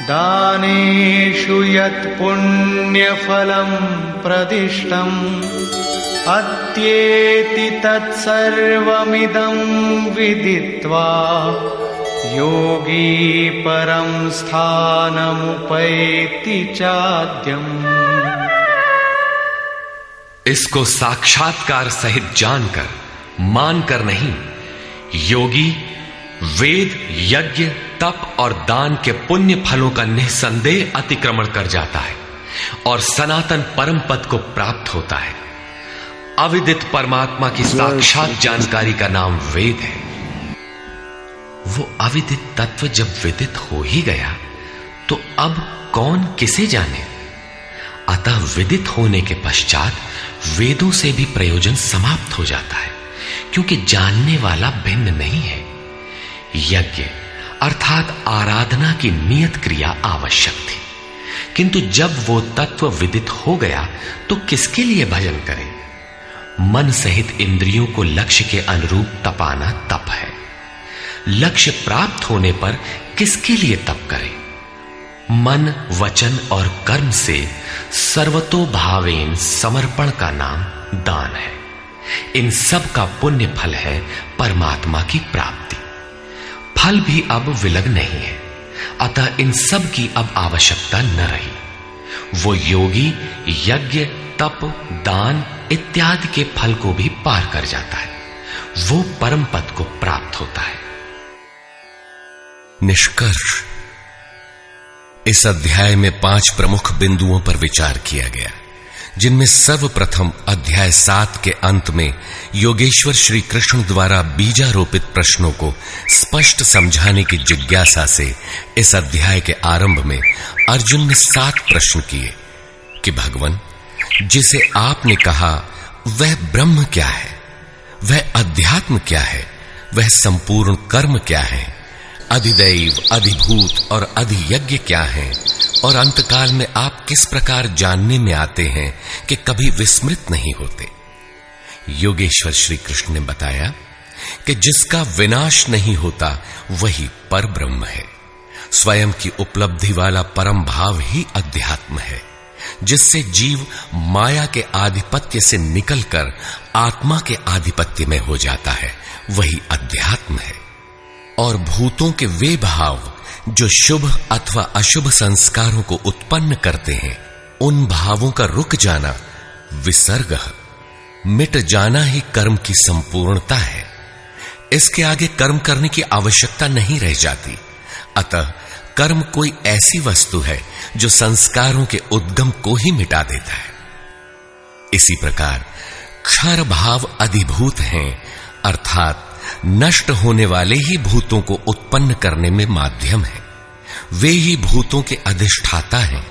दानेषु यत् पुण्यफलं प्रदिष्टम् अत्येति तत्सर्वमिदं विदित्वा योगी परं स्थानमुपैति चाद्यम्। इसको साक्षात्कार सहित जानकर, मानकर नहीं, योगी वेद, यज्ञ, तप और दान के पुण्य फलों का निसंदेह अतिक्रमण कर जाता है और सनातन परम पद को प्राप्त होता है। अविदित परमात्मा की साक्षात जानकारी का नाम वेद है। वो अविदित तत्व जब विदित हो ही गया तो अब कौन किसे जाने। अतः विदित होने के पश्चात वेदों से भी प्रयोजन समाप्त हो जाता है, क्योंकि जानने वाला भिन्न नहीं है। यज्ञ अर्थात आराधना की नियत क्रिया आवश्यक थी, किंतु जब वो तत्व विदित हो गया तो किसके लिए भजन करें। मन सहित इंद्रियों को लक्ष्य के अनुरूप तपाना तप है। लक्ष्य प्राप्त होने पर किसके लिए तप करें। मन, वचन और कर्म से सर्वतोभावेन समर्पण का नाम दान है। इन सब का पुण्य फल है परमात्मा की प्राप्ति। फल भी अब विलग नहीं है, अतः इन सब की अब आवश्यकता न रही। वो योगी यज्ञ, तप, दान इत्यादि के फल को भी पार कर जाता है। वो परम पद को प्राप्त होता है। निष्कर्ष, इस अध्याय में 5 प्रमुख बिंदुओं पर विचार किया गया, जिनमें सर्वप्रथम अध्याय 7 के अंत में योगेश्वर श्री कृष्ण द्वारा बीजारोपित प्रश्नों को स्पष्ट समझाने की जिज्ञासा से इस अध्याय के आरंभ में अर्जुन ने 7 प्रश्न किए कि भगवान, जिसे आपने कहा वह ब्रह्म क्या है, वह अध्यात्म क्या है, वह संपूर्ण कर्म क्या है, अधिदैव, अधिभूत और अधियज्ञ क्या है, और अंतकाल में आप किस प्रकार जानने में आते हैं कि कभी विस्मृत नहीं होते। योगेश्वर श्री कृष्ण ने बताया कि जिसका विनाश नहीं होता वही पर ब्रह्म है। स्वयं की उपलब्धि वाला परम भाव ही अध्यात्म है, जिससे जीव माया के आधिपत्य से निकलकर आत्मा के आधिपत्य में हो जाता है, वही अध्यात्म है। और भूतों के वे भाव जो शुभ अथवा अशुभ संस्कारों को उत्पन्न करते हैं, उन भावों का रुक जाना, विसर्ग, मिट जाना ही कर्म की संपूर्णता है। इसके आगे कर्म करने की आवश्यकता नहीं रह जाती। अतः कर्म कोई ऐसी वस्तु है जो संस्कारों के उद्गम को ही मिटा देता है। इसी प्रकार क्षर भाव अधिभूत हैं, अर्थात नष्ट होने वाले ही भूतों को उत्पन्न करने में माध्यम है। वे ही भूतों के अधिष्ठाता हैं।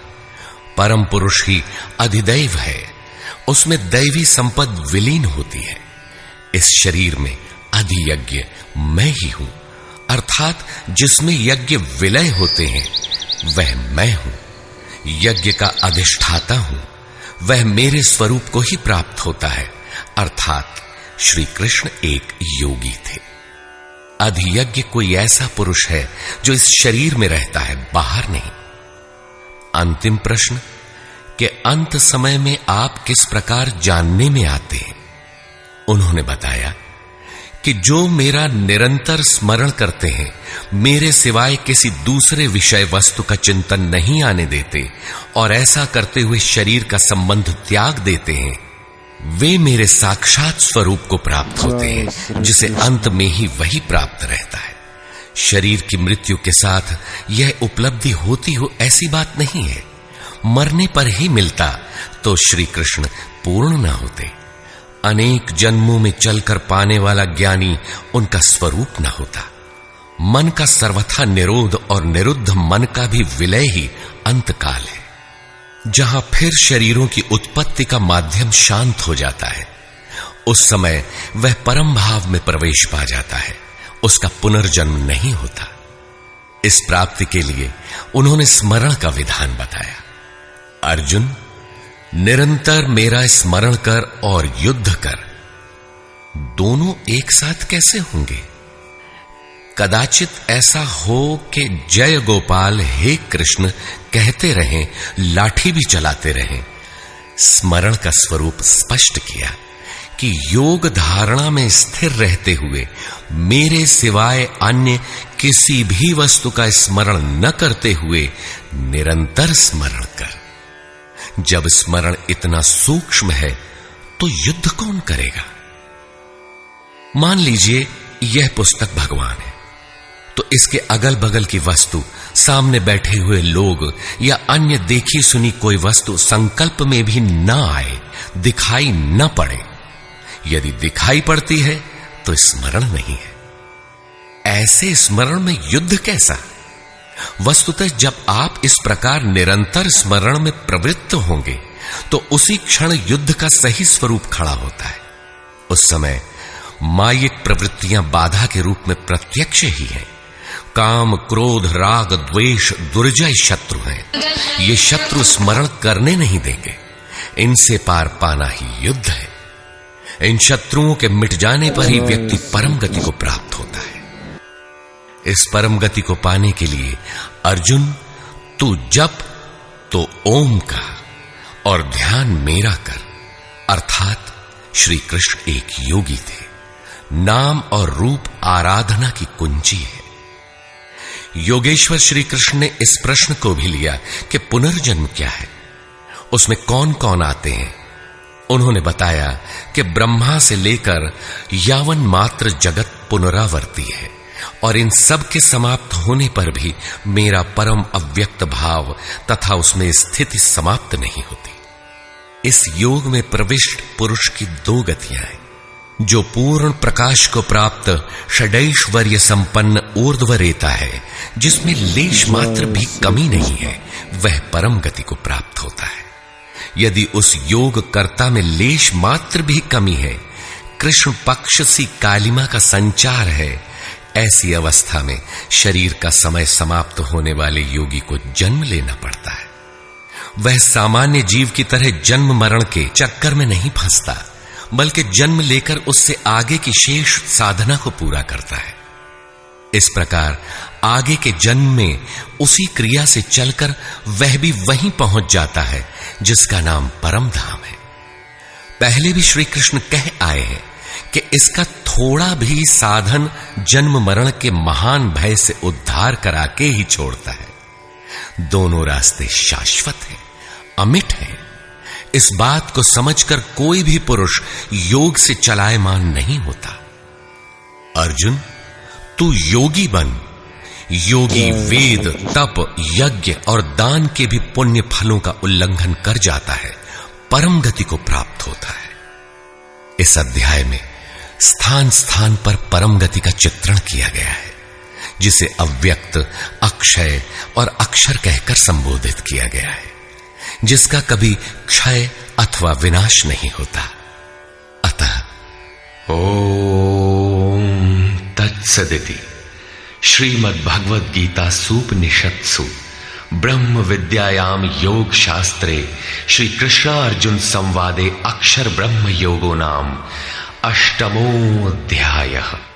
परम पुरुष ही अधिदैव है, उसमें दैवी संपद विलीन होती है। इस शरीर में अधियज्ञ मैं ही हूं, अर्थात जिसमें यज्ञ विलय होते हैं वह मैं हूं। यज्ञ का अधिष्ठाता हूं, वह मेरे स्वरूप को ही प्राप्त होता है, अर्थात श्री कृष्ण एक योगी थे। अधियज्ञ कोई ऐसा पुरुष है जो इस शरीर में रहता है, बाहर नहीं। अंतिम प्रश्न कि अंत समय में आप किस प्रकार जानने में आते हैं। उन्होंने बताया कि जो मेरा निरंतर स्मरण करते हैं, मेरे सिवाय किसी दूसरे विषय वस्तु का चिंतन नहीं आने देते और ऐसा करते हुए शरीर का संबंध त्याग देते हैं, वे मेरे साक्षात स्वरूप को प्राप्त होते हैं, जिसे अंत में ही वही प्राप्त रहता है। शरीर की मृत्यु के साथ यह उपलब्धि होती हो ऐसी बात नहीं है। मरने पर ही मिलता तो श्री कृष्ण पूर्ण न होते। अनेक जन्मों में चलकर पाने वाला ज्ञानी उनका स्वरूप न होता। मन का सर्वथा निरोध और निरुद्ध मन का भी विलय ही अंतकाल है, जहां फिर शरीरों की उत्पत्ति का माध्यम शांत हो जाता है। उस समय वह परम भाव में प्रवेश पा जाता है, उसका पुनर्जन्म नहीं होता। इस प्राप्ति के लिए उन्होंने स्मरण का विधान बताया। अर्जुन, निरंतर मेरा स्मरण कर और युद्ध कर, दोनों एक साथ कैसे होंगे? कदाचित ऐसा हो कि जय गोपाल हे कृष्ण कहते रहें, लाठी भी चलाते रहें। स्मरण का स्वरूप स्पष्ट किया कि योग धारणा में स्थिर रहते हुए मेरे सिवाय अन्य किसी भी वस्तु का स्मरण न करते हुए निरंतर स्मरण कर। जब स्मरण इतना सूक्ष्म है तो युद्ध कौन करेगा? मान लीजिए यह पुस्तक भगवान है, तो इसके अगल बगल की वस्तु, सामने बैठे हुए लोग या अन्य देखी सुनी कोई वस्तु संकल्प में भी न आए, दिखाई न पड़े। यदि दिखाई पड़ती है तो स्मरण नहीं है। ऐसे स्मरण में युद्ध कैसा? वस्तुतः जब आप इस प्रकार निरंतर स्मरण में प्रवृत्त होंगे तो उसी क्षण युद्ध का सही स्वरूप खड़ा होता है। उस समय मायिक प्रवृत्तियां बाधा के रूप में प्रत्यक्ष ही हैं। काम, क्रोध, राग, द्वेष दुर्जय शत्रु हैं। ये शत्रु स्मरण करने नहीं देंगे। इनसे पार पाना ही युद्ध है। इन शत्रुओं के मिट जाने पर ही व्यक्ति परम गति को प्राप्त होता है। इस परम गति को पाने के लिए अर्जुन, तू जप तो ओम का और ध्यान मेरा कर, अर्थात श्री कृष्ण एक योगी थे। नाम और रूप आराधना की कुंजी है। योगेश्वर श्री कृष्ण ने इस प्रश्न को भी लिया कि पुनर्जन्म क्या है, उसमें कौन कौन आते हैं। उन्होंने बताया कि ब्रह्मा से लेकर यावन मात्र जगत पुनरावर्ती है और इन सब के समाप्त होने पर भी मेरा परम अव्यक्त भाव तथा उसमें स्थिति समाप्त नहीं होती। इस योग में प्रविष्ट पुरुष की दो गतियां हैं। जो पूर्ण प्रकाश को प्राप्त षडैश्वर्य संपन्न ऊर्ध्वरेता है, जिसमें लेश मात्र भी कमी नहीं है, वह परम गति को प्राप्त होता है। यदि उस योग कर्ता में लेश मात्र भी कमी है, कृष्ण पक्ष सी कालिमा का संचार है, ऐसी अवस्था में शरीर का समय समाप्त होने वाले योगी को जन्म लेना पड़ता है। वह सामान्य जीव की तरह जन्म मरण के चक्कर में नहीं फंसता, बल्कि जन्म लेकर उससे आगे की शेष साधना को पूरा करता है। इस प्रकार आगे के जन्म में उसी क्रिया से चलकर वह भी वहीं पहुंच जाता है जिसका नाम परम धाम है। पहले भी श्री कृष्ण कह आए हैं कि इसका थोड़ा भी साधन जन्म मरण के महान भय से उद्धार करा के ही छोड़ता है। दोनों रास्ते शाश्वत हैं, अमिट हैं। इस बात को समझकर कोई भी पुरुष योग से चलायमान नहीं होता। अर्जुन, तू योगी बन। योगी वेद, तप, यज्ञ और दान के भी पुण्य फलों का उल्लंघन कर जाता है, परम गति को प्राप्त होता है। इस अध्याय में स्थान स्थान पर परम गति का चित्रण किया गया है, जिसे अव्यक्त, अक्षय और अक्षर कहकर संबोधित किया गया है, जिसका कभी क्षय अथवा विनाश नहीं होता। अतः ओम तत्सदिति श्रीमद् भगवद गीता सूपनिषत्सु ब्रह्म विद्यायाम योग शास्त्रे श्री कृष्णार्जुन संवादे अक्षर ब्रह्म योगो नाम अष्टमोऽध्यायः।